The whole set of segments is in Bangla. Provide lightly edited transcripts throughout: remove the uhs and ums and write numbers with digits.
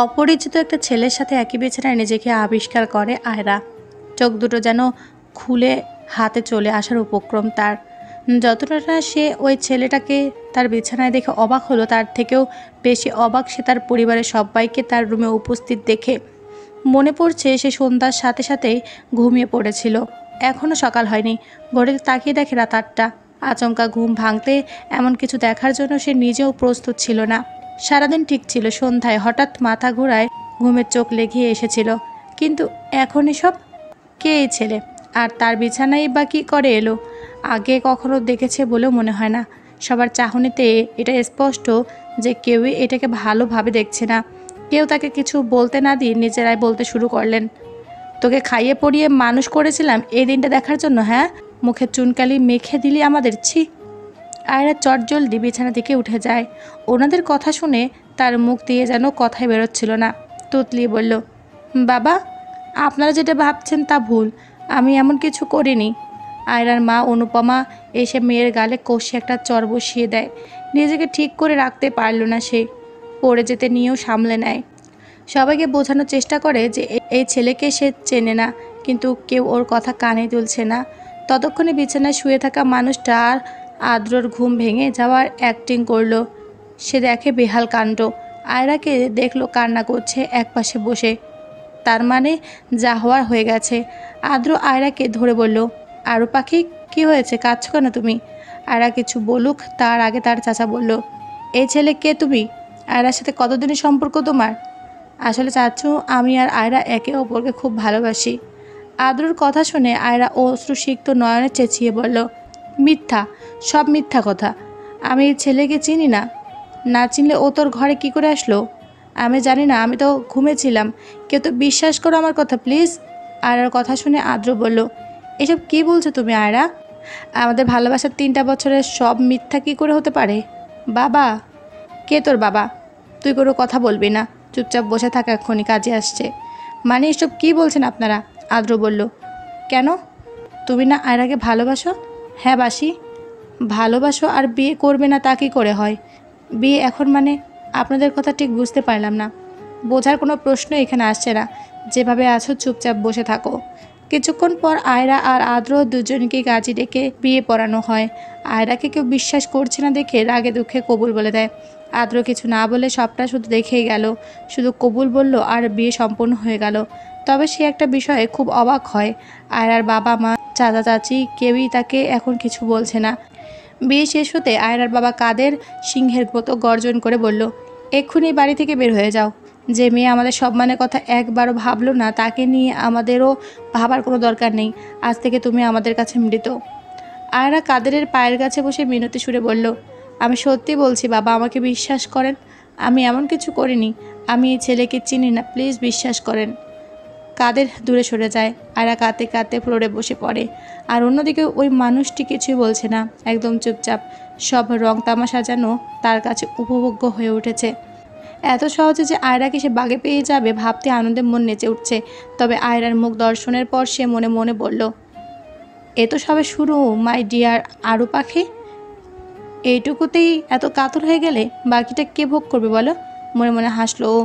অপরিচিত একটা ছেলের সাথে একই বিছানায় নিজেকে আবিষ্কার করে আয়রা। চোখ দুটো যেন খুলে হাতে চলে আসার উপক্রম তার। যতটা না সে ওই ছেলেটাকে তার বিছানায় দেখে অবাক হলো, তার থেকেও বেশি অবাক সে তার পরিবারের সবাইকে তার রুমে উপস্থিত দেখে। মনে পড়ছে সে সন্ধ্যার সাথে সাথেই ঘুমিয়ে পড়েছিল। এখনও সকাল হয়নি। ঘড়িতে তাকিয়ে দেখে রাত 8টা। আচমকা ঘুম ভাঙতে এমন কিছু দেখার জন্য সে নিজেও প্রস্তুত ছিল না। সারাদিন ঠিক ছিল, সন্ধ্যায় হঠাৎ মাথা ঘোরায় ঘুমের চোখ লেগে এসেছিল। কিন্তু এখন এসব? কে এই ছেলে? আর তার বিছানায় বা কী করে এলো? আগে কখনো দেখেছে বলেও মনে হয় না। সবার চাহনিতে এটা স্পষ্ট যে কেউই এটাকে ভালোভাবে দেখছে না। কেউ তাকে কিছু বলতে না দিয়ে নিজেরাই বলতে শুরু করলেন, তোকে খাইয়ে পড়িয়ে মানুষ করেছিলাম এই দিনটা দেখার জন্য, হ্যাঁ? মুখে চুনকালি মেখে দিলি আমাদের, ছি। আয়রা চটজলদি বিছানা থেকে উঠে যায়। ওনাদের কথা শুনে তার মুখ দিয়ে যেন কথাই বেরোচ্ছিল না। তুতলি বলল, বাবা, আপনারা যেটা ভাবছেন তা ভুল। আমি এমন কিছু করিনি। আয়রার মা অনুপমা এসে মেয়ের গালে কষে একটা চর বসিয়ে দেয়। নিজেকে ঠিক করে রাখতে পারল না সে। পড়ে যেতে নিয়েও সামলে নেয়। সবাইকে বোঝানোর চেষ্টা করে যে এই ছেলেকে সে চেনে না, কিন্তু কেউ ওর কথা কানে তুলছে না। ততক্ষণে বিছানায় শুয়ে থাকা মানুষটা আর আদ্রর ঘুম ভেঙে যাওয়ার অ্যাক্টিং করলো। সে দেখে বেহাল কাণ্ড। আয়রাকে দেখলো কান্না করছে একপাশে বসে। তার মানে যা হওয়ার হয়ে গেছে। আদ্র আয়রাকে ধরে বলল, আরু পাখি, কি হয়েছে, কাঁদছো কেন তুমি? আয়রা কিছু বলুক তার আগে তার চাচা বলল, এই ছেলে কে তুমি? আয়রার সাথে কতদিনের সম্পর্ক তোমার? আসলে চাচ্ছু, আমি আর আয়রা একে অপরকে খুব ভালোবাসি। আদ্রর কথা শুনে আয়রা অশ্রুসিক্ত নয়নে চেঁচিয়ে বলল, মিথ্যা, সব মিথ্যা কথা। আমি এই ছেলেকে চিনি না। না চিনলে ও তোর ঘরে কি করে আসলো? আমি জানি না, আমি তো ঘুমেছিলাম। কেউ তো বিশ্বাস করো আমার কথা প্লিজ। আয়রার কথা শুনে আদ্র বলল, এসব কি বলছো তুমি আয়রা? আমাদের ভালোবাসার 3টা বছরের সব মিথ্যা কি করে হতে পারে? বাবা? কে তোর বাবা? তুই কোনো কথা বলবি না, চুপচাপ বসে থাকা, এক্ষুনি কাজে আসছে। মানে এসব কী বলছেন আপনারা? আদ্র বলল, কেন? তুমি না আয়রাকে ভালোবাসো? হ্যাঁ বাসি। ভালোবাসো আর বিয়ে করবে না তা কী করে হয়? বিয়ে এখন মানে? আপনাদের কথা ঠিক বুঝতে পারলাম না। বোঝার কোনো প্রশ্ন এখানে আসছে না। যেভাবে আছো চুপচাপ বসে থাকো। কিছুক্ষণ পর আয়রা আর আদ্র দুজনকে কাজে ডেকে বিয়ে পড়ানো হয়। আয়রাকে কেউ বিশ্বাস করছে না দেখে রাগে দুঃখে কবুল বলে দেয়। আদ্র কিছু না বলে সবটা শুধু দেখেই গেল, শুধু কবুল বলল আর বিয়ে সম্পন্ন হয়ে গেল। তবে সে একটা বিষয়ে খুব অবাক হয়, আয়রার বাবা মা চাচা চাচি কেউই তাকে এখন কিছু বলছে না। বিয়ে শেষ হতে আয়রার বাবা কাদের সিংহের মতো গর্জন করে বলল, এক্ষুনি বাড়ি থেকে বের হয়ে যাও। যে মেয়ে আমাদের সম্মানের কথা একবারও ভাবলো না, তাকে নিয়ে আমাদেরও ভাবার কোনো দরকার নেই। আজ থেকে তুমি আমাদের কাছে মৃত। আয়রা কাদেরের পায়ের কাছে বসে মিনতি সুরে বলল, আমি সত্যি বলছি বাবা, আমাকে বিশ্বাস করেন। আমি এমন কিছু করিনি। আমি এই ছেলেকে চিনি না, প্লিজ বিশ্বাস করেন। কাদের দূরে সরে যায়। আয়রা কাঁদতে কাঁদতে ফ্লোরে বসে পড়ে। আর অন্যদিকে ওই মানুষটি কিছুই বলছে না, একদম চুপচাপ। সব রং তামাশা যেন তার কাছে উপভোগ্য হয়ে উঠেছে। এত সহজে যে আয়রাকে সে বাগে পেয়ে যাবে ভাবতে আনন্দে মন নেচে উঠছে। তবে আয়রার মুখ দর্শনের পর সে মনে মনে বলল, এ তো সবে শুরু মাই ডিয়ার আরু পাখি। এইটুকুতেই এত কাতর হয়ে গেলে বাকিটা কে ভোগ করবে বলো? মনে মনে হাসলো ও।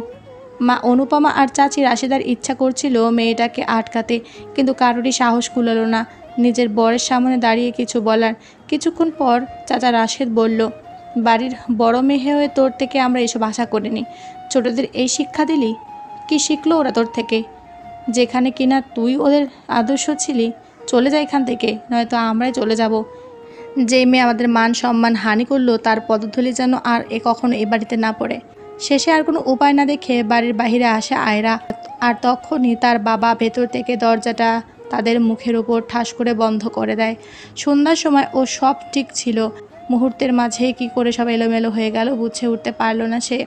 মা অনুপমা আর চাচি রাশেদার ইচ্ছা করছিল মেয়েটাকে আটকাতে, কিন্তু কারোরই সাহস কুলালো না নিজের বরের সামনে দাঁড়িয়ে কিছু বলার। কিছুক্ষণ পর চাচা রাশেদ বলল, বাড়ির বড় মেয়ে হয়ে তোর থেকে আমরা এসব আশা করিনি। ছোটদের এই শিক্ষা দিলি? কি শিখলো ওরা তোর থেকে? যেখানে কিনা তুই ওদের আদর্শ ছিলি। চলে যা এখান থেকে, নয়তো আমরাই চলে যাব। যেই মেয়ে আমাদের মান সম্মান হানি করলো তার পদধূলি যেন আর কখনো এ বাড়িতে না পড়ে। শেষে আর কোনো উপায় না দেখে বাড়ির বাইরে আসে আয়রা। আর তখনই তার বাবা ভেতর থেকে দরজাটা তাদের মুখের উপর ঠাস করে বন্ধ করে দেয়। সন্ধ্যার সময় ও সব ঠিক ছিল, মুহূর্তের মাঝে কি করে সব এলোমেলো হয়ে গেল বুঝে উঠতে পারল না সে।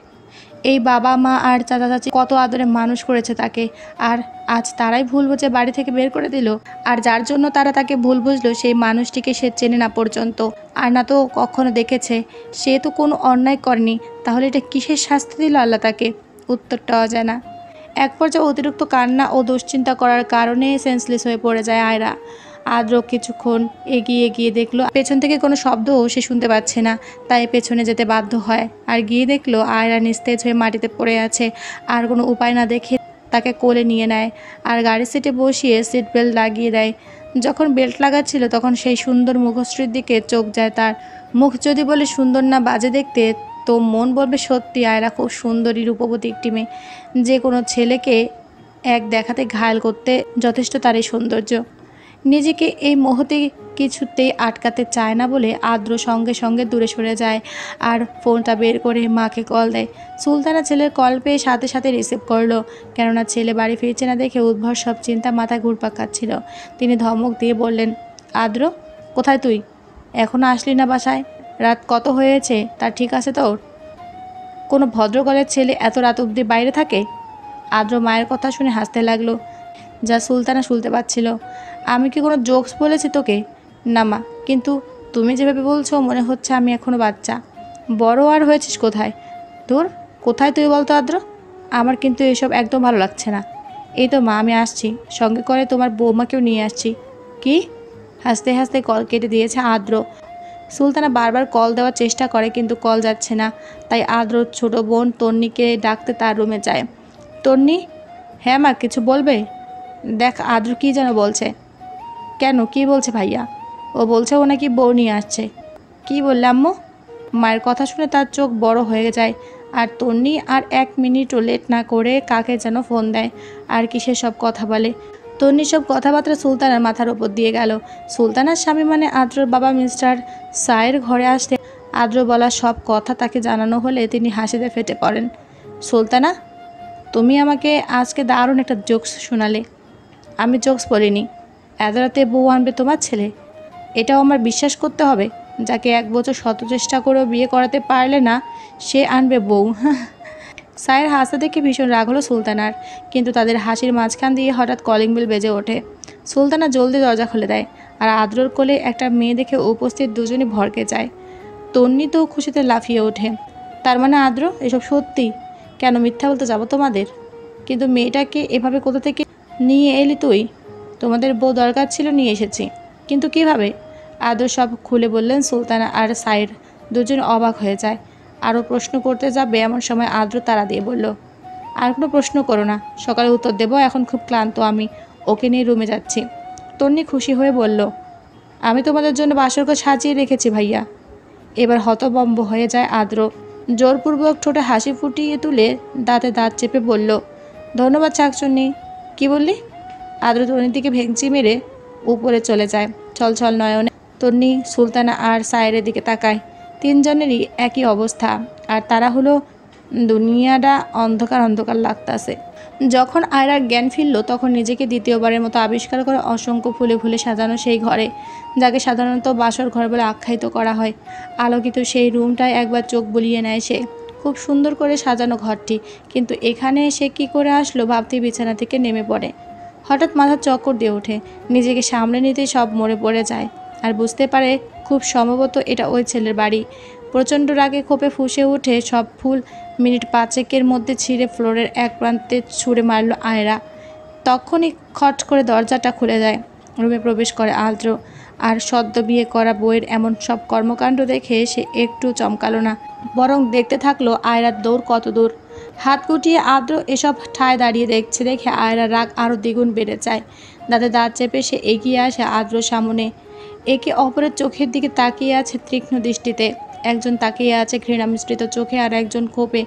এই বাবা মা আর চাচা চাচি কত আদরে মানুষ করেছে তাকে, আর আজ তারাই ভুল বুঝে বাড়ি থেকে বের করে দিল। আর যার জন্য তারা তাকে ভুল বুঝলো সেই মানুষটিকে সে চেনে না পর্যন্ত, আর না তো কখনো দেখেছে। সে তো কোনো অন্যায় করেনি, তাহলে এটা কিসের শাস্তি দিল আল্লাহ তাকে? উত্তরটা অজানা। এক পর্যায়ে অতিরিক্ত কান্না ও দুশ্চিন্তা করার কারণে সেন্সলেস হয়ে পড়ে যায় আয়রা। আদ্র কিছুক্ষণ এগিয়ে গিয়ে দেখলো পেছন থেকে কোনো শব্দও সে শুনতে পাচ্ছে না, তাই পেছনে যেতে বাধ্য হয়। আর গিয়ে দেখলো আয়রা নিস্তেজ হয়ে মাটিতে পড়ে আছে। আর কোনো উপায় না দেখে তাকে কোলে নিয়ে নেয় আর গাড়ির সিটে বসিয়ে সিট বেল্ট লাগিয়ে দেয়। যখন বেল্ট লাগাচ্ছিল তখন সেই সুন্দর মুখশ্রীর দিকে চোখ যায় তার। মুখ যদি বলে সুন্দর না বাজে দেখতে, তো মন বলবে সত্যি আয়রা খুব সুন্দরী রূপবতী একটি মেয়ে। যে কোনো ছেলেকে এক দেখাতে ঘায়েল করতে যথেষ্ট তার এই সৌন্দর্য। নিজেকে এই মুহূর্তে কিছুতেই আটকাতে চায় না বলে আদ্র সঙ্গে সঙ্গে দূরে সরে যায় আর ফোনটা বের করে মাকে কল দেয়। সুলতানা ছেলের কল পেয়ে সাথে সাথে রিসিভ করলো, কেননা ছেলে বাড়ি ফিরছে না দেখে উদ্ভর সব চিন্তা মাথায় ঘুরপাক খাচ্ছিল। তিনি ধমক দিয়ে বললেন, আদ্র কোথায় তুই? এখনও আসলি না বাসায়? রাত কত হয়েছে তা ঠিক আছে তোর? কোনো ভদ্রঘরের ছেলে এত রাত অবধি বাইরে থাকে? আদ্র মায়ের কথা শুনে হাসতে লাগলো, যা সুলতানা শুনতে পাচ্ছিল। আমি কি কোনো জোকস বলেছি তোকে? না মা, কিন্তু তুমি যেভাবে বলছো মনে হচ্ছে আমি এখনও বাচ্চা। বড় আর হয়েছিস কোথায়? তোর কোথায় তুই বলতো আদ্র? আমার কিন্তু এসব একদম ভালো লাগছে না। এই তো মা আমি আসছি, সঙ্গে করে তোমার বৌমাকেও নিয়ে আসছি। কি? হাসতে হাসতে কল কেটে দিয়েছে আদ্র। সুলতানা বারবার কল দেওয়ার চেষ্টা করে কিন্তু কল যাচ্ছে না, তাই আদ্র ছোট বোন তন্নিকে ডাকতে তার রুমে যায়। তন্নি, হ্যাঁ মা কিছু বলবে? দেখ আদ্র কী যেন বলছে। কেন, কি বলছে ভাইয়া? ও বলছে ও নাকি বউ নিয়ে আসছে। কি বললে আম্মু? মায়ের কথা শুনে তার চোখ বড় হয়ে যায়। আর তন্নি আর 1 মিনিটও লেট না করে কাকে যেন ফোন দেয় আর কিসের সব কথা বলে। তন্নি সব কথাবার্তা সুলতানার মাথার ওপর দিয়ে গেল। সুলতানার স্বামী মানে আদ্রর বাবা মিস্টার সায়ের ঘরে আসতে আদ্র বলা সব কথা তাকে জানানো হলে তিনি হাসিতে ফেটে পড়েন। সুলতানা, তুমি আমাকে আজকে দারুণ একটা জোকস শোনালে। আমি জোকস বলিনি। এত রাতে বউ আনবে তোমার ছেলে? এটাও আমার বিশ্বাস করতে হবে? যাকে 1 বছর শত চেষ্টা করেও বিয়ে করাতে পারলে না, সে আনবে বউ? সায়ের হাসতে দেখে ভীষণ রাগ হলো সুলতানার, কিন্তু তাদের হাসির মাঝখান দিয়ে হঠাৎ কলিং বেল বেজে ওঠে। সুলতানা জলদি দরজা খুলে দেয় আর আদ্রর কোলে একটা মেয়ে দেখে উপস্থিত দুজনই ভড়কে যায়। তন্নি তো খুশিতে লাফিয়ে ওঠে। তার মানে আদ্র এসব সত্যি? কেন মিথ্যা বলতে যাবো তোমাদের? কিন্তু মেয়েটাকে এভাবে কোথা থেকে নিয়ে এলি তুই? তোমাদের বউ দরকার ছিল, নিয়ে এসেছি। কিন্তু কিভাবে? আদ্র সব খুলে বললেন। সুলতানা আর সাইর দুজন অবাক হয়ে যায়। আরও প্রশ্ন করতে যাবে এমন সময় আদ্র তাড়া দিয়ে বলল, আর কোনো প্রশ্ন করো না, সকালে উত্তর দেবো। এখন খুব ক্লান্ত আমি, ওকে নিয়ে রুমে যাচ্ছি। তন্নি খুশি হয়ে বলল, আমি তোমাদের জন্য বাসরঘর সাজিয়ে রেখেছি ভাইয়া। এবার হতভম্ব হয়ে যায় আদ্র। জোরপূর্বক ঠোঁটে হাসি ফুটিয়ে তুলে দাঁতে দাঁত চেপে বলল, ধন্যবাদ শাকচুন্নি। কি বললি? আদ্র তন্নির দিকে ভেঙচি মেরে উপরে চলে যায়। ছলছল নয়নে তন্নি, সুলতানা আর সায়েরের দিকে তাকায়। তিনজনেরই একই অবস্থা, আর তারা হলো দুনিয়াটা অন্ধকার অন্ধকার লাগতাছে। যখন আয়রার জ্ঞান ফিরল তখন নিজেকে দ্বিতীয়বারের মতো আবিষ্কার করে অসংখ্য ফুলে ফুলে সাজানো সেই ঘরে, যাকে সাধারণত বাসর ঘর বলে আখ্যায়িত করা হয়। আলোকিত সেই রুমটায় একবার চোখ বুলিয়ে নেয় সে। খুব সুন্দর করে সাজানো ঘরটি, কিন্তু এখানে সে কী করে আসলো ভাবতেই বিছানা থেকে নেমে পড়ে। হঠাৎ মাথার চক্কর দিয়ে ওঠে, নিজেকে সামলে নিতেই সব মরে পড়ে যায় আর বুঝতে পারে খুব সম্ভবত এটা ওই ছেলের বাড়ি। প্রচণ্ড রাগে ক্ষোভে ফুঁসে উঠে সব ফুল মিনিট 5-এর মধ্যে ছিঁড়ে ফ্লোরের এক প্রান্তে ছুঁড়ে মারল আয়রা। তখনই খট করে দরজাটা খুলে যায়। রুমে প্রবেশ করে আদ্র। আর সদ্য বিয়ে করা বউয়ের এমন সব কর্মকাণ্ড দেখে সে একটু চমকালো না, বরং দেখতে থাকলো আয়রার দৌড় কত দূর। হাত গুটিয়ে আদ্র এসব ঠায় দাঁড়িয়ে দেখছে দেখে আয়রার রাগ আরও দ্বিগুণ বেড়ে যায়। দাঁতে দাঁত চেপে সে এগিয়ে আসে আদ্রর সামনে। একে অপরের চোখের দিকে তাকিয়ে আছে তীক্ষ্ণ দৃষ্টিতে। একজন তাকিয়ে আছে ঘৃণা মিশ্রিত চোখে আর একজন ক্ষোভে।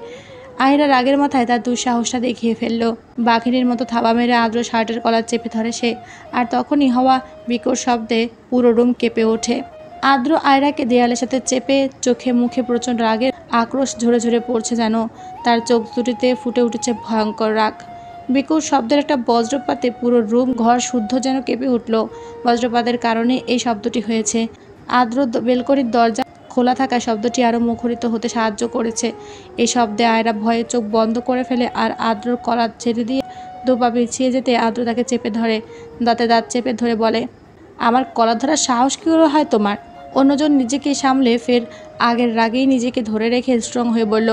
আয়রা রাগের মাথায় তার দুঃসাহসটা দেখিয়ে ফেলল। বাঘিনীর মতো থাবা মেরে আদ্র শার্টের কলার চেপে ধরে সে, আর তখনই হওয়া বিকট শব্দে পুরো রুম কেঁপে ওঠে। আদ্র আয়রাকে দেয়ালের সাথে চেপে, চোখে মুখে প্রচণ্ড রাগের আক্রোশ ঝরে ঝরে পড়ছে, যেন তার চোখ দুটিতে ফুটে উঠেছে ভয়ঙ্কর রাগ। বিকট শব্দের একটা বজ্রপাতে পুরো রুম ঘর শুদ্ধ যেন কেঁপে উঠল। বজ্রপাতের কারণে এই শব্দটি হয়েছে। আদ্র বেলকনির দরজা খোলা থাকা শব্দটি আরও মুখরিত হতে সাহায্য করেছে। এই শব্দে আয়রা ভয়ে চোখ বন্ধ করে ফেলে আর আদ্রর কলার ছেড়ে দিয়ে দুপা পিছিয়ে যেতে আদ্র তাকে চেপে ধরে, দাঁতে দাঁত চেপে ধরে বলে, আমার কলার ধরার সাহস কী করে হয় তোমার? অন্যজন নিজেকে সামলে ফের আগের রাগেই নিজেকে ধরে রেখে স্ট্রং হয়ে বলল,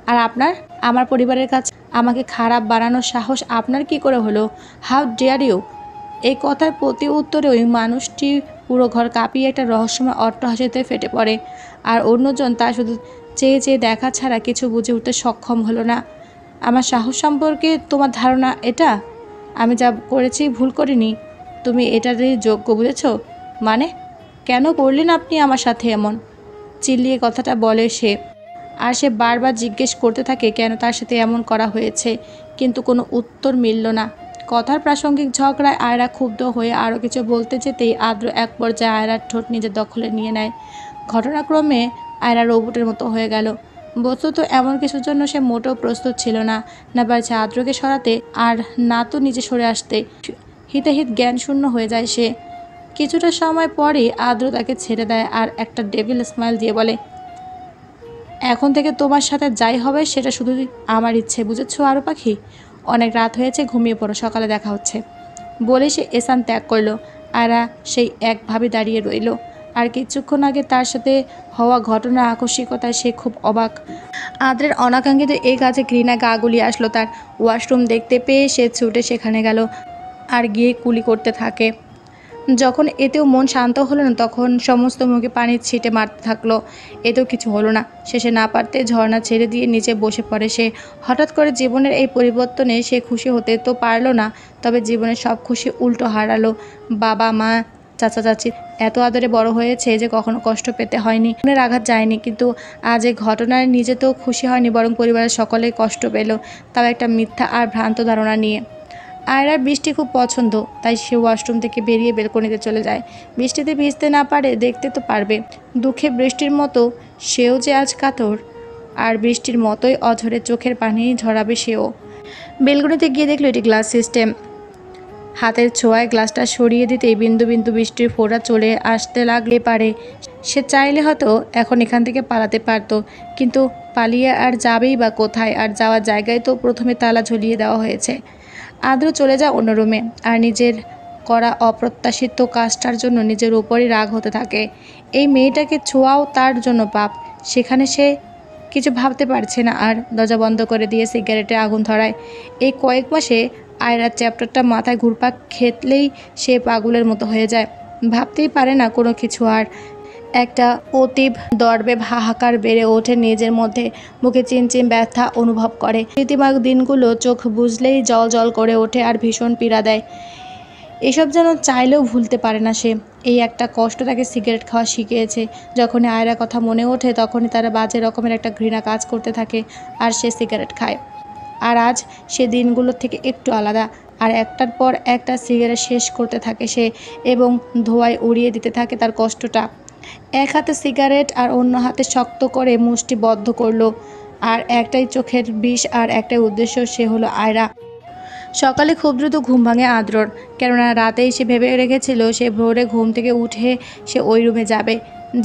আর আপনার? আমার পরিবারের কাছে আমাকে খারাপ বানানোর সাহস আপনার কি করে হলো? How dare you? এই কথার প্রতি উত্তরে ওই মানুষটি পুরো ঘর কাঁপিয়ে একটা রহস্যময় অট্টহাসিতে ফেটে পড়ে। আর অন্যজন তা শুধু চেয়ে চেয়ে দেখা ছাড়া কিছু বুঝে উঠতে সক্ষম হলো না। আমার সাহস সম্পর্কে তোমার ধারণা এটা? আমি যা করেছি ভুল করিনি। তুমি এটারই যোগ্য, বুঝেছ? মানে কেন করলেন আপনি আমার সাথে এমন? চিল্লিয়ে কথাটা বলে সে। আর সে বারবার জিজ্ঞেস করতে থাকে কেন তার সাথে এমন করা হয়েছে, কিন্তু কোনো উত্তর মিলল না। কথার প্রাসঙ্গিক ঝগড়ায় আয়রা ক্ষুব্ধ হয়ে আরও কিছু বলতে যেতেই আদ্র এক পর্যায়ে আয়রার ঠোঁট নিজের দখলে নিয়ে নেয়। ঘটনাক্রমে আয়রা রোবটের মতো হয়ে গেল। বস্তুত এমন কিছুর জন্য সে মোটেও প্রস্তুত ছিল না, না পারছে আদ্রকে সরাতে আর না তো নিজে সরে আসতে। হিতাহিত জ্ঞান শূন্য হয়ে যায় সে। কিছুটা সময় পরেই আদ্র তাকে ছেড়ে দেয় আর একটা ডেভিল স্মাইল দিয়ে বলে, এখন থেকে তোমার সাথে যাই হবে সেটা শুধু আমার ইচ্ছে, বুঝেছো আরও পাখি? অনেক রাত হয়েছে, ঘুমিয়ে পড়ো, সকালে দেখা হচ্ছে। বলে সে এসান ত্যাগ করল। আয়রা সেই একভাবে দাঁড়িয়ে রইল। আর কিছুক্ষণ আগে তার সাথে হওয়া ঘটনার আকস্মিকতায় সে খুব অবাক। আদ্রের অনাকাঙ্ক্ষিত এই কাজে ঘৃণা গা গুলিয়ে আসলো তার। ওয়াশরুম দেখতে পেয়ে সে ছুটে সেখানে গেল আর গিয়ে কুলি করতে থাকে। যখন এতেও মন শান্ত হলো না, তখন সমস্ত মুখে পানির ছিটে মারতে থাকলো। এতেও কিছু হলো না। শেষে না পারতে ঝর্ণা ছেড়ে দিয়ে নিচে বসে পড়ে সে। হঠাৎ করে জীবনের এই পরিবর্তনে সে খুশি হতে তো পারলো না, তবে জীবনের সব খুশি উল্টো হারালো। বাবা মা চাচা চাচি এত আদরে বড় হয়েছে যে কখনো কষ্ট পেতে হয়নি, মনের আঘাত যায়নি। কিন্তু আজ এই ঘটনায় নিজে তো খুশি হয়নি, বরং পরিবারের সকলেই কষ্ট পেল, তাও একটা মিথ্যা আর ভ্রান্ত ধারণা নিয়ে। আয়রার বৃষ্টি খুব পছন্দ, তাই সে ওয়াশরুম থেকে বেরিয়ে বেলকনিতে চলে যায়। বৃষ্টিতে ভিজতে না পারে দেখতে তো পারবে। দুঃখে বৃষ্টির মতো সেও যে আজ কাতর, আর বৃষ্টির মতোই অঝরে চোখের পানি ঝরাবে সেও। বেলকনিতে গিয়ে দেখলো এটি গ্লাস সিস্টেম। হাতের ছোঁয়ায় গ্লাসটা সরিয়ে দিতেই বিন্দু বিন্দু বৃষ্টির ফোঁটা চলে আসতে লাগলে পারে। সে চাইলে হয়তো এখন এখান থেকে পালাতে পারত, কিন্তু পালিয়ে আর যাবেই বা কোথায়? আর যাওয়ার জায়গায় তো প্রথমে তালা ঝুলিয়ে দেওয়া হয়েছে। আদ্র চলে যায় অন্য রুমে আর নিজের করা অপ্রত্যাশিত কাজটার জন্য নিজের উপরই রাগ হতে থাকে। এই মেয়েটাকে ছোঁয়াও তার জন্য পাপ। সেখানে সে কিছু ভাবতে পারছে না আর দরজা বন্ধ করে দিয়ে সিগারেটে আগুন ধরায়। এই কয়েক মাসে আয়রার চ্যাপ্টারটা মাথায় ঘুরপাক খেতলেই সে পাগলের মতো হয়ে যায়। ভাবতেই পারে না কোনো কিছু আর। একটা অতীব দর্বে হাহাকার বেড়ে ওঠে নিজের মধ্যে। মুখে চিনচিন ব্যথা অনুভব করে। রীতিমাগ দিনগুলো চোখ বুঝলেই জল জল করে ওঠে আর ভীষণ পীড়া দেয়। এসব যেন চাইলেও ভুলতে পারে না সে। এই একটা কষ্ট তাকে সিগারেট খাওয়া শিখিয়েছে। যখনই আয়রার কথা মনে ওঠে তখনই তারা বাজে রকমের একটা ঘৃণা কাজ করতে থাকে আর সে সিগারেট খায়। আর আজ সে দিনগুলোর থেকে একটু আলাদা। আর একটার পর একটা সিগারেট শেষ করতে থাকে সে, এবং ধোঁয়ায় উড়িয়ে দিতে থাকে তার কষ্টটা। এক হাতে সিগারেট আর অন্য হাতে শক্ত করে মুষ্টি বদ্ধ করলো। আর একটাই চোখের বিষ আর একটাই উদ্দেশ্য, সে হলো আয়রা। সকালে খুব দ্রুত ঘুম ভাঙে আদ্রর, কেননা রাতেই সে ভেবে রেখেছিল সে ভোরে ঘুম থেকে উঠে সে ওই রুমে যাবে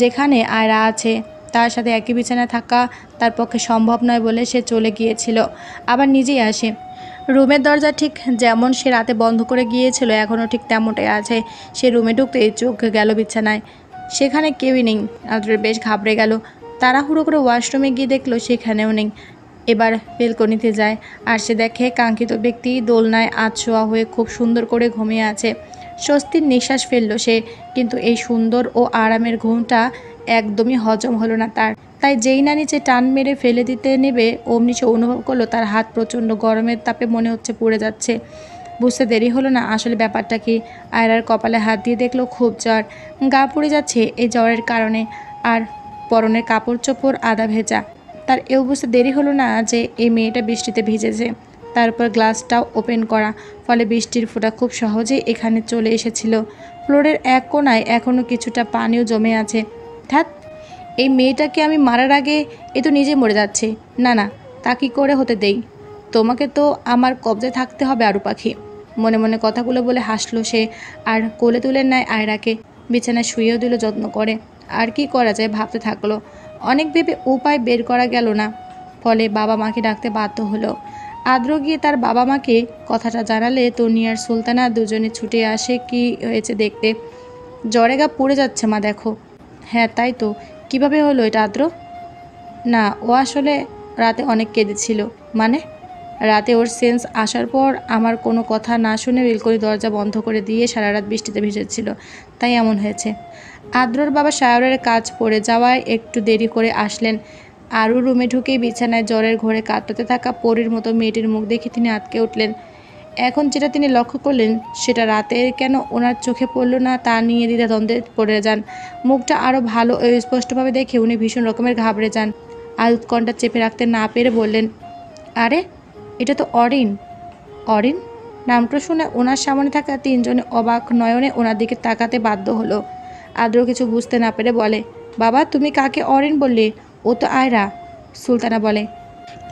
যেখানে আয়রা আছে। তার সাথে একই বিছানায় থাকা তার পক্ষে সম্ভব নয় বলে সে চলে গিয়েছিল, আবার নিজেই আসে। রুমের দরজা ঠিক যেমন সে রাতে বন্ধ করে গিয়েছিল এখনও ঠিক তেমনটাই আছে। সে রুমে ঢুকতেই চোখ গেল বিছানায়, সেখানে কেউই নেই। আদ্রের বেশ ঘাবড়ে গেল। তাড়াহুড়ো করে ওয়াশরুমে গিয়ে দেখলো সেখানেও নেই। এবার বেলকনিতে যায় আর সে দেখে কাঙ্ক্ষিত ব্যক্তি দোলনায় আধশোয়া হয়ে খুব সুন্দর করে ঘুমিয়ে আছে। স্বস্তির নিঃশ্বাস ফেলল সে, কিন্তু এই সুন্দর ও আরামের ঘুমটা একদমই হজম হলো না তার। তাই যেই না নিচে টান মেরে ফেলে দিতে নেবে অমনি সে অনুভব করলো তার হাত প্রচণ্ড গরমের তাপে মনে হচ্ছে পুড়ে যাচ্ছে। বুঝতে দেরি হলো না আসলে ব্যাপারটা কি। আয়রার কপালে হাত দিয়ে দেখলো খুব জ্বর, গা পুড়ে যাচ্ছে এই জ্বরের কারণে, আর পরনের কাপড় চোপড় আধা ভেজা। তার এও বুঝতে দেরি হলো না যে এই মেয়েটা বৃষ্টিতে ভিজেছে। তারপর গ্লাসটাও ওপেন করা, ফলে বৃষ্টির ফোঁটা খুব সহজেই এখানে চলে এসেছিল। ফ্লোরের এক কোণায় এখনও কিছুটা পানিও জমে আছে। ধ্যাৎ, এই মেয়েটাকে আমি মারার আগে এ তো নিজে মরে যাচ্ছে। না না, তা কী করে হতে দেই? তোমাকে তো আমার কবজায় থাকতে হবে আরু পাখি। মনে মনে কথাগুলো বলে হাসলো সে, আর কোলে তুলে নেয় আয়রাকে। বিছানায় শুয়েও দিল যত্ন করে। আর কি করা যায় ভাবতে থাকলো। অনেক ভেবে উপায় বের করা গেল না, ফলে বাবা মাকে ডাকতে বাধ্য হলো। আদ্র গিয়ে তার বাবা মাকে কথাটা জানালে তনি আর সুলতানা দুজনে ছুটে আসে কি হয়েছে দেখতে। জ্বরে গা পুড়ে যাচ্ছে মা, দেখো। হ্যাঁ তাই তো, কিভাবে হলো এটা আদ্র? না, ও আসলে রাতে অনেক কেঁদেছিল। মানে? রাতে ওর সেন্স আসার পর আমার কোনো কথা না শুনে বিলকুলই দরজা বন্ধ করে দিয়ে সারা রাত বৃষ্টিতে ভিজেছিল, তাই এমন হয়েছে। আদ্রর বাবা সায়রের কাজ পড়ে যাওয়ায় একটু দেরি করে আসলেন। আরও রুমে ঢুকেই বিছানায় জ্বরের ঘোরে কাতরাতে থাকা পরীর মতো মেয়েটির মুখ দেখে তিনি আঁতকে উঠলেন। এখন যেটা তিনি লক্ষ্য করলেন সেটা রাতে কেন ওনার চোখে পড়ল না তা নিয়ে দ্বিধাদ্বন্দ্বে পড়ে যান। মুখটা আরও ভালো ও স্পষ্টভাবে দেখে উনি ভীষণ রকমের ঘাবড়ে যান। আর উৎকণ্ঠা চেপে রাখতে না পেরে বললেন, আরে এটা তো অরিন। অরিন নামটা শুনে ওনার সামনে থাকা তিনজনে অবাক নয়নে ওনার দিকে তাকাতে বাধ্য হলো। আদ্র কিছু বুঝতে না পেরে বলে, বাবা তুমি কাকে অরিন বললে? ও তো আয়রা। সুলতানা বলে,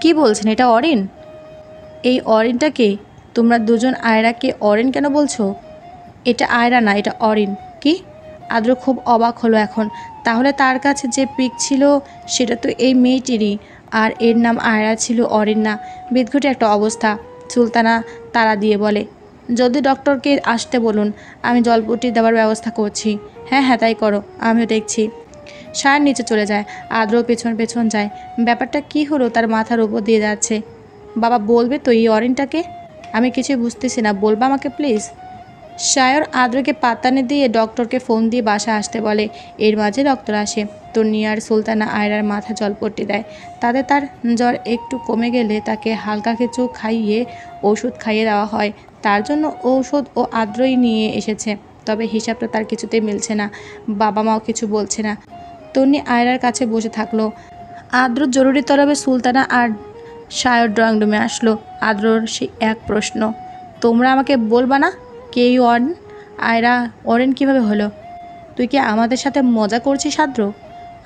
কি বলছেন, এটা অরিন? এই অরিনটা কে? তোমরা দুজন আয়রাকে অরিন কেন বলছো? এটা আয়রা না, এটা অরিন। কি? আদ্র খুব অবাক হলো এখন। তাহলে তার কাছে যে পিক ছিল সেটা তো এই মেয়েটিরই, আর এর নাম আয়রা ছিল, অরিন না। বিদঘুটে একটা অবস্থা। সুলতানা তাড়া দিয়ে বলে, যদি ডক্টরকে আসতে বলুন, আমি জলপট্টি দেওয়ার ব্যবস্থা করছি। হ্যাঁ হ্যাঁ তাই করো, আমিও দেখছি। সার নিচে চলে যায়, আদ্র পেছন পেছন যায়। ব্যাপারটা কি হলো তার মাথার উপর দিয়ে যাচ্ছে। বাবা বলবে তো এই অরিনটাকে? আমি কিছুই বুঝতেছি না, বলবা আমাকে প্লিজ? সায়র আদ্রকে পাত্তানে দিয়ে ডক্টরকে ফোন দিয়ে বাসা আসতে বলে। এর মাঝে ডক্টর আসে। তন্নিয়ার সুলতানা আয়রার মাথা জলপট্টি দেয়। তাতে তার জ্বর একটু কমে গেলে তাকে হালকা কিছু খাইয়ে ওষুধ খাইয়ে দেওয়া হয়। তার জন্য ঔষধ ও আদ্রই নিয়ে এসেছে, তবে হিসাবটা তার কিছুতেই মিলছে না। বাবা মাও কিছু বলছে না। তন্নি আয়রার কাছে বসে থাকলো। আদ্র জরুরি তরফে সুলতানা আর সায়র ড্রয়িং রুমে আসলো। আদ্রর সেই এক প্রশ্ন, তোমরা আমাকে বলবা না কে অন? আয়রা অরেন কিভাবে হলো? তুই কি আমাদের সাথে মজা করছিস আদ্র?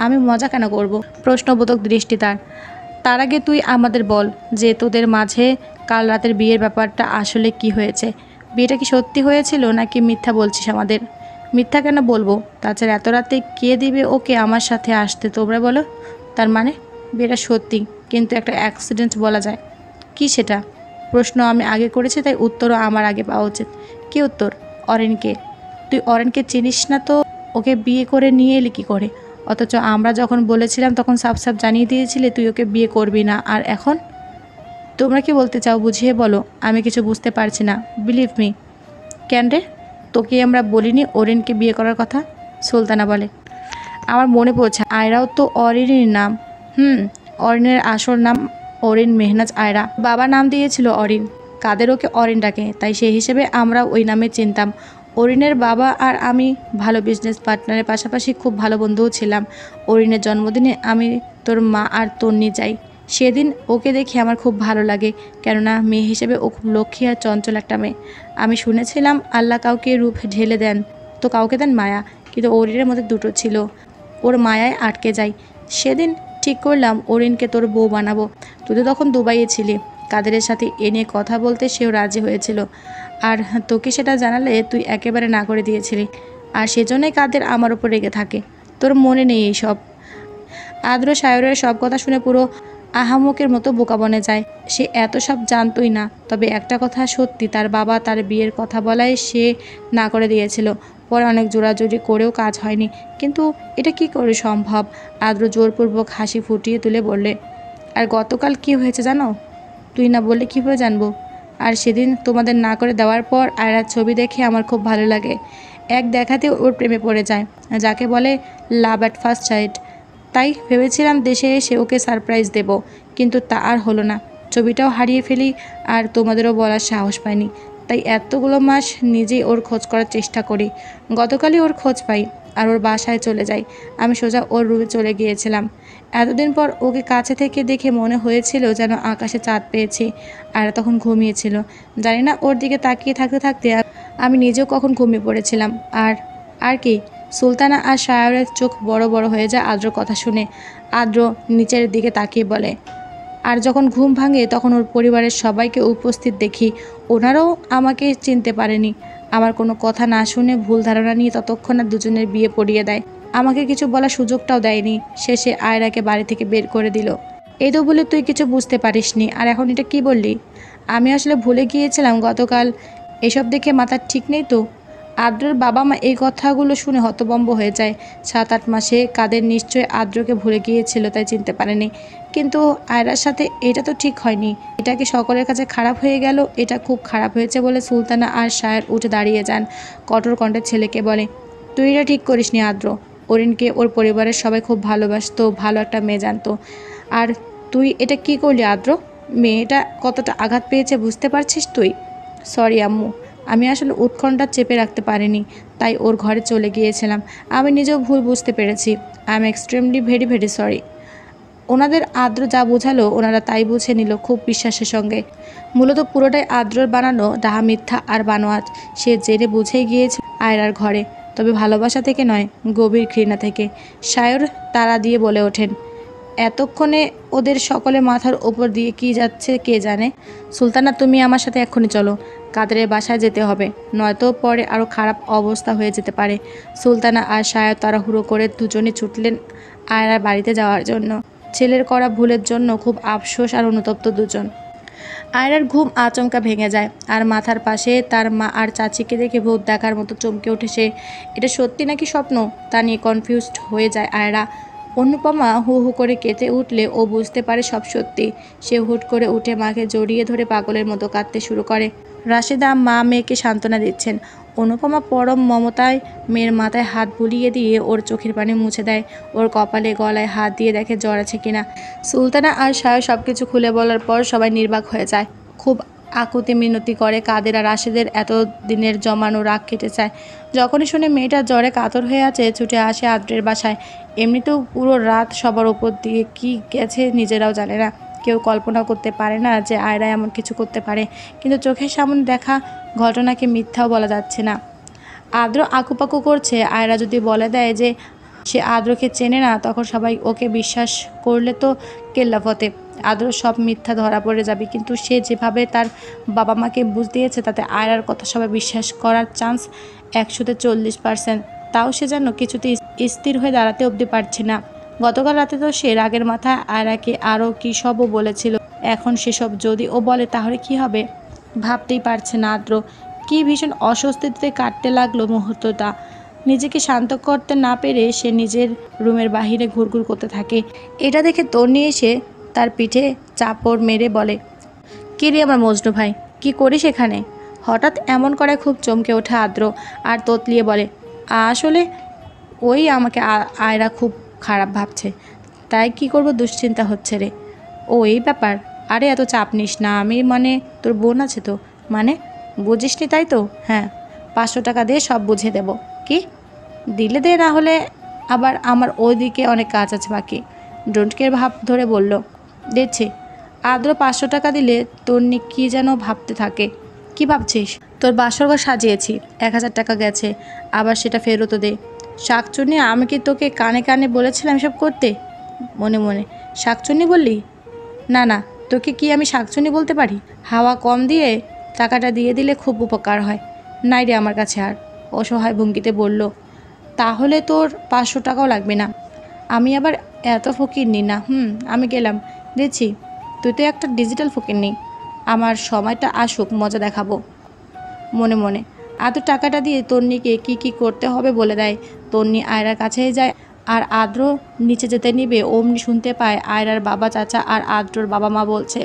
আমি মজা কেন করব? প্রশ্নবোধক দৃষ্টি তার। তার আগে তুই আমাদের বল যে তোদের মাঝে কাল রাতের বিয়ের ব্যাপারটা আসলে কি হয়েছে? বিয়েটা কি সত্যি হয়েছিল নাকি মিথ্যা বলছিস আমাদের? মিথ্যা কেন বলবো? তাছাড়া এত রাতে কে দিবে ওকে আমার সাথে আসতে, তোমরা বলো। তার মানে বিয়েটা সত্যি, কিন্তু একটা অ্যাক্সিডেন্ট বলা যায়। কি সেটা? প্রশ্ন আমি আগে করেছি, তাই উত্তরও আমার আগে পাওয়া উচিত। কি উত্তর? অরেনকে। তুই অরেনকে চিনিস না তো ওকে বিয়ে করে নিয়ে এলি কী করে? অথচ আমরা যখন বলেছিলাম তখন সাফ সাফ জানিয়ে দিয়েছিলে তুই ওকে বিয়ে করবি না, আর এখন? তোমরা কি বলতে চাও বুঝিয়ে বলো, আমি কিছু বুঝতে পারছি না, বিলিভ মি। কেন রে, তোকে আমরা বলিনি অরিনকে বিয়ে করার কথা? সুলতানা বলে, আমার মনে পড়ছে, আয়রাও তো অরিনের নাম। অরিনের আসল নাম অরিন মেহনাজ আয়রা। বাবা নাম দিয়েছিল অরিন, কাদের ওকে অরিন ডাকে, তাই সেই হিসেবে আমরা ওই নামে চিনতাম। অরিনের বাবা আর আমি ভালো বিজনেস পার্টনারের পাশাপাশি খুব ভালো বন্ধুও ছিলাম। অরিনের জন্মদিনে আমি, তোর মা আর তন্নি যাই। সেদিন ওকে দেখে আমার খুব ভালো লাগে, কেননা মেয়ে হিসেবে ও খুব লক্ষ্মী আর চঞ্চল একটা মেয়ে। আমি শুনেছিলাম আল্লাহ কাউকে রূপ ঢেলে দেন তো কাউকে দেন মায়া, কিন্তু অরিনের মধ্যে দুটো ছিল, ওর মায়ায় আটকে যাই। সেদিন ঠিক করলাম অরিনকে তোর বউ বানাবো। তুই তো তখন দুবাইয়ে ছিলি, কাদেরের সাথে এ নিয়ে কথা বলতে সেও রাজি হয়েছিল, আর তোকে সেটা জানালে তুই একেবারে না করে দিয়েছিলি, আর সেজন্যই কাদের আমার উপর রেগে থাকে। তোর মনে নেই এইসব? আদ্র সায়রের সব কথা শুনে পুরো আহামকের মতো বোকা বনে যায়। সে এত সব জানতই না, তবে একটা কথা সত্যি, তার বাবা তার বিয়ের কথা বলায় সে না করে দিয়েছিল। পরে অনেক জোরাজুরি করেও কাজ হয়নি, কিন্তু এটা কি করে সম্ভব? আদ্র জোরপূর্বক হাসি ফুটিয়ে তুলে বললে, আর গতকাল কি হয়েছে জানো? তুই না বললে কীভাবে জানবো? আর সেদিন তোমাদের না করে দেওয়ার পর আয়রার ছবি দেখে আমার খুব ভালো লাগে। এক দেখাতে ওর প্রেমে পড়ে যায়, যাকে বলে লাভ অ্যাট ফার্স্ট সাইট। তাই ভেবেছিলাম দেশে এসে ওকে সারপ্রাইজ দেব, কিন্তু তা আর হলো না। ছবিটাও হারিয়ে ফেলি, আর তোমাদেরও বলার সাহস পাইনি। তাই এতগুলো মাস নিজেই ওর খোঁজ করার চেষ্টা করি। গতকালই ওর খোঁজ পাই আর ওর বাসায় চলে যাই। আমি সোজা ওর রুমে চলে গিয়েছিলাম। এতদিন পর ওকে কাছে থেকে দেখে মনে হয়েছিল যেন আকাশে চাঁদ পেয়েছি। আর তখন ঘুমিয়েছিল। জানি না ওর দিকে তাকিয়ে থাকতে থাকতে আমি নিজেও কখন ঘুমিয়ে পড়েছিলাম। আর কি? সুলতানা আর সায়রের চোখ বড় বড় হয়ে যায় আদ্র কথা শুনে। আদ্র নিচের দিকে তাকিয়ে বলে, আর যখন ঘুম ভাঙে তখন ওর পরিবারের সবাইকে উপস্থিত দেখি। ওনারাও আমাকে চিনতে পারেনি। আমার কোনো কথা না শুনে ভুল ধারণা নিয়ে ততক্ষণে দুজনের বিয়ে পড়িয়ে দেয়। আমাকে কিছু বলার সুযোগটাও দেয়নি। শেষে আয়রাকে বাড়ি থেকে বের করে দিল। এই তো বলে তুই কিছু বুঝতে পারিসনি, আর এখন এটা কি বললি? আমি আসলে ভুলে গিয়েছিলাম গতকাল। এসব দেখে মাথার ঠিক নেই তো? আদ্রর বাবা মা এই কথাগুলো শুনে হতভম্ব হয়ে যায়। 7-8 মাসে কাদের নিশ্চয়ই আদ্রকে ভুলে গিয়েছিল, তাই চিনতে পারেনি। কিন্তু আয়রার সাথে এটা তো ঠিক হয়নি। এটা কি সকলের কাছে খারাপ হয়ে গেল? এটা খুব খারাপ হয়েছে বলে সুলতানা আর শায়ের উঠে দাঁড়িয়ে যান। কঠোর কণ্ঠে ছেলেকে বলে, তুই এটা ঠিক করিসনি আদ্র। অরিনকে ওর পরিবারের সবাই খুব ভালোবাসতো, ভালো একটা মেয়ে জানতো। আর তুই এটা কি করলি আদ্র? মেয়েটা কতটা আঘাত পেয়েছে বুঝতে পারছিস তুই? সরি আম্মু, আমি আসলে উৎকণ্ঠা চেপে রাখতে পারিনি, তাই ওর ঘরে চলে গিয়েছিলাম। আমি নিজেও ভুল বুঝতে পেরেছি। I am extremely very very sorry. ওনাদের আদ্র যা বোঝালো ওনারা তাই বুঝে নিল খুব বিশ্বাসের সঙ্গে। মূলত পুরোটাই আদ্রর বানানো ডাহা মিথ্যা আর বানোয়াট। সে জেনে বুঝেই গিয়েছে আয়রার ঘরে, তবে ভালোবাসা থেকে নয়, গভীর ঘৃণা থেকে। সায়র তাড়া দিয়ে বলে ওঠেন, এতক্ষণে ওদের সকলে মাথার ওপর দিয়ে কি যাচ্ছে কে জানে। সুলতানা, তুমি আমার সাথে এক্ষুনি চলো। কাদেরের বাসায় যেতে হবে, নয়তো পরে আরও খারাপ অবস্থা হয়ে যেতে পারে। সুলতানা আর সায়র তাড়াহুড়ো করে দুজনে ছুটলেন আয়রার বাড়িতে যাওয়ার জন্য। ছেলের করা ভুলের জন্য খুব আফসোস আর অনুতপ্ত দুজন। আয়রার ঘুম আচমকা ভেঙে যায়, আর মাথার পাশে তার মা আর চাচিকে দেখে ভূত দেখার মতো চমকে ওঠে সে। এটা সত্যি নাকি স্বপ্ন তা নিয়ে কনফিউজড হয়ে যায় আয়রা। অনুপমা হু হু করে কেঁদে উঠলে ও বুঝতে পারে সব সত্যি। সে হুট করে উঠে মাকে জড়িয়ে ধরে পাগলের মতো কাঁদতে শুরু করে। রাশেদা মা মেয়েকে সান্ত্বনা দিচ্ছেন। অনুপমা পরম মমতায় মেয়ের মাথায় হাত বুলিয়ে দিয়ে ওর চোখের পানি মুছে দেয়। ওর কপালে গলায় হাত দিয়ে দেখে জ্বর আছে কিনা। সুলতানা আর সায়র সব কিছু খুলে বলার পর সবাই নির্বাক হয়ে যায়। খুব আকুতি মিনতি করে কাদের আর রাশেদের এত দিনের জমানো রাগ কেটে যায়। যখনই শুনে মেয়েটা জ্বরে কাতর হয়ে আছে, ছুটে আসে আদ্রের বাসায়। এমনিতেও পুরো রাত সবার ওপর দিয়ে কি গেছে নিজেরাও জানে না। কেউ কল্পনা করতে পারে না যে আয়রা এমন কিছু করতে পারে, কিন্তু চোখের সামনে দেখা ঘটনাকে মিথ্যাও বলা যাচ্ছে না। আদ্র আকুপাকু করছে। আয়রা যদি বলে দেয় যে সে আদ্রকে চেনে না, তখন সবাই ওকে বিশ্বাস করলে তো কেল্লাফতে। আদ্র সব মিথ্যা ধরা পড়ে যাবে, কিন্তু সে যেভাবে তার বাবা মাকে বুঝ দিয়েছে তাতে আয়রার কথা সবাই বিশ্বাস করার চান্স 140%। তাও সে যেন কিছুতে স্থির হয়ে দাঁড়াতে অবধি পারছে না। গতকাল রাতে তো সে রাগের মাথায় আয়রাকে আরও কী সবও বলেছিল। এখন সেসব যদি ও বলে তাহলে কি হবে ভাবতেই পারছে না আদ্র। কি ভীষণ অস্বস্তিতে কাটতে লাগলো মুহূর্তটা। নিজেকে শান্ত করতে না পেরে সে নিজের রুমের বাহিরে ঘুরঘুর করতে থাকে। এটা দেখে তন্নি এসে তার পিঠে চাপড় মেরে বলে, কি রে আমার মজনু ভাই, কি করিস এখানে? হঠাৎ এমন করে খুব চমকে ওঠে আদ্র আর তোতলিয়ে বলে, আসলে ওই আমাকে আয়রা খুব খারাপ ভাবছে, তাই কি করব দুশ্চিন্তা হচ্ছে রে। ও এই ব্যাপার? আরে এত চাপ নিস না, আমি মানে তোর বোন আছে তো, মানে বুঝিসনি তাই তো? হ্যাঁ, 500 টাকা দিয়ে সব বুঝে দেব। কি দিলে দে, না হলে আবার আমার ওইদিকে অনেক কাজ আছে বাকি। ডোন্টকের ভাব ধরে বলল, দিচ্ছি। আদ্র 500 টাকা দিলে তন্নি কি যেন ভাবতে থাকে। কি ভাবছিস? তোর বাসরঘর সাজিয়েছি, 1000 টাকা গেছে, আবার সেটা ফেরতও দে। শাকচুন্নি, আমি কি তোকে কানে কানে বলেছিলাম এসব করতে? মনে মনে শাকচুন্নি বললি? না না, তোকে কি আমি শাকচুন্নি বলতে পারি? হাওয়া কম দিয়ে টাকাটা দিয়ে দিলে খুব উপকার হয়। নাই রে আমার কাছে আর, অসহায় ভঙ্গিতে বলল। তাহলে তোর 500 টাকাও লাগবে না। আমি আবার এত ফকিরনি না। আমি গেলাম, দিচ্ছি। তুই তো একটা ডিজিটাল ফকিরনি। আমার সময়টা আসুক, মজা দেখাবো। মনে মনে আদ্র টাকাটা দিয়ে তন্নিকে কি কি করতে হবে বলে দেয়। তন্নি আয়রার কাছেই যায়, আর আদ্র নিচে যেতে নিবে অমনি শুনতে পায় আয়রার বাবা, চাচা আর আদ্রর বাবা মা বলছে,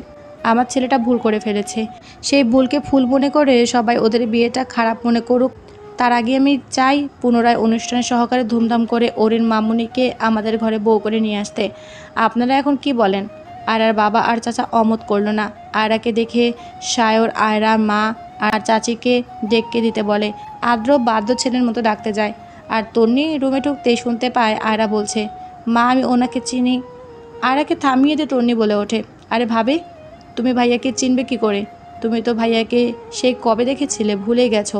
আমার ছেলেটা ভুল করে ফেলেছে। সেই ভুলকে ফুল মনে করে সবাই ওদের বিয়েটা খারাপ মনে করুক। তার আগে আমি চাই পুনরায় অনুষ্ঠান সহকারে ধুমধাম করে অরিন মামুনিকে আমাদের ঘরে বউ করে নিয়ে আসতে। আপনারা এখন কি বলেন? আয়রার বাবা আর চাচা অমত করল না। আয়রাকে দেখে সায়র আয়রার মা আর চাচিকে ডেকে দিতে বলে। আদ্র বাধ্য ছেলের মতো ডাকতে যায়, আর তন্নি রুমে ঢুকতেই শুনতে পায় আয়রা বলছে, মা আমি ওনাকে চিনি। আয়রাকে থামিয়ে দিয়ে তন্নি বলে ওঠে, আরে ভাবি, তুমি ভাইয়াকে চিনবে কি করে? তুমি তো ভাইয়াকে সেই কবে দেখেছিলে, ভুলে গেছো?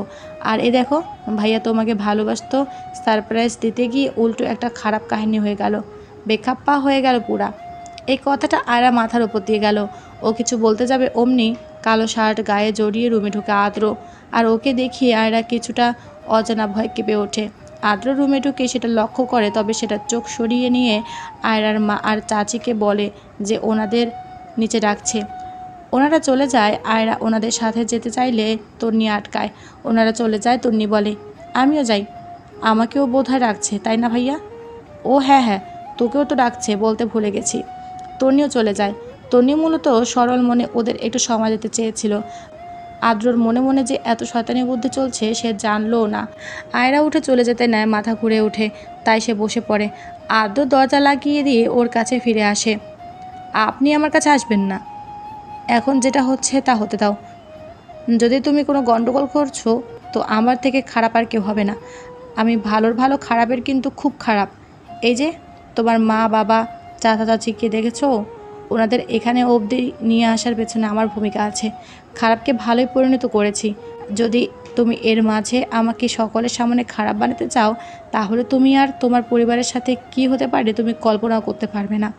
আর এ দেখো, ভাইয়া তোমাকে ভালোবাসতো, সারপ্রাইজ দিতে গিয়ে উল্টো একটা খারাপ কাহিনী হয়ে গেল, বেখাপ্পা হয়ে গেল পুরা। এই কথাটা আয়রা মাথার উপর দিয়ে গেল। ও কিছু বলতে যাবে অমনি কালো শার্ট গায়ে জড়িয়ে রুমে ঢুকে আদ্র, আর ওকে দেখিয়ে আয়রা কিছুটা অজানা ভয় কেঁপে ওঠে। আদ্র রুমে ঢুকে সেটা লক্ষ্য করে, তবে সেটা চোখ সরিয়ে নিয়ে আয়রার মা আর চাচিকে বলে যে ওনাদের নিচে ডাকছে। ওনারা চলে যায়। আয়রা ওনাদের সাথে যেতে চাইলে তন্নি আটকায়। ওনারা চলে যায়, তন্নি বলে, আমিও যাই। আমাকেও বোধহয় ডাকছে, তাই না ভাইয়া? ও হ্যাঁ হ্যাঁ, তোকেও তো ডাকছে, বলতে ভুলে গেছি। তন্নিও চলে যায়। তন্নি মূলত সরল মনে ওদের একটু সময় দিতে চেয়েছিল। আদ্রর মনে মনে যে এত শয়তানি বুদ্ধি চলছে সে জানলও না। আয়রা উঠে চলে যেতে নেয়, মাথা ঘুরে ওঠে, তাই সে বসে পড়ে। আদ্র দরজা লাগিয়ে দিয়ে ওর কাছে ফিরে আসে। আপনি আমার কাছে আসবেন না, এখন যেটা হচ্ছে তা হতে দাও। যদি তুমি কোনো গন্ডগোল করছো তো আমার থেকে খারাপ আর কেউ হবে না। আমি ভালোর ভালো, খারাপের কিন্তু খুব খারাপ। এই যে তোমার মা বাবা চাচা চাচিকে দেখেছো, ওনাদের এখানে অবধি নিয়ে আসার পেছনে আমার ভূমিকা আছে। খারাপকে ভালোই পরিণত করেছি। যদি তুমি এর মাঝে আমাকে সকলের সামনে খারাপ বানাতে চাও, তাহলে তুমি আর তোমার পরিবারের সাথে কি হতে পারে তুমি কল্পনাও করতে পারবে না।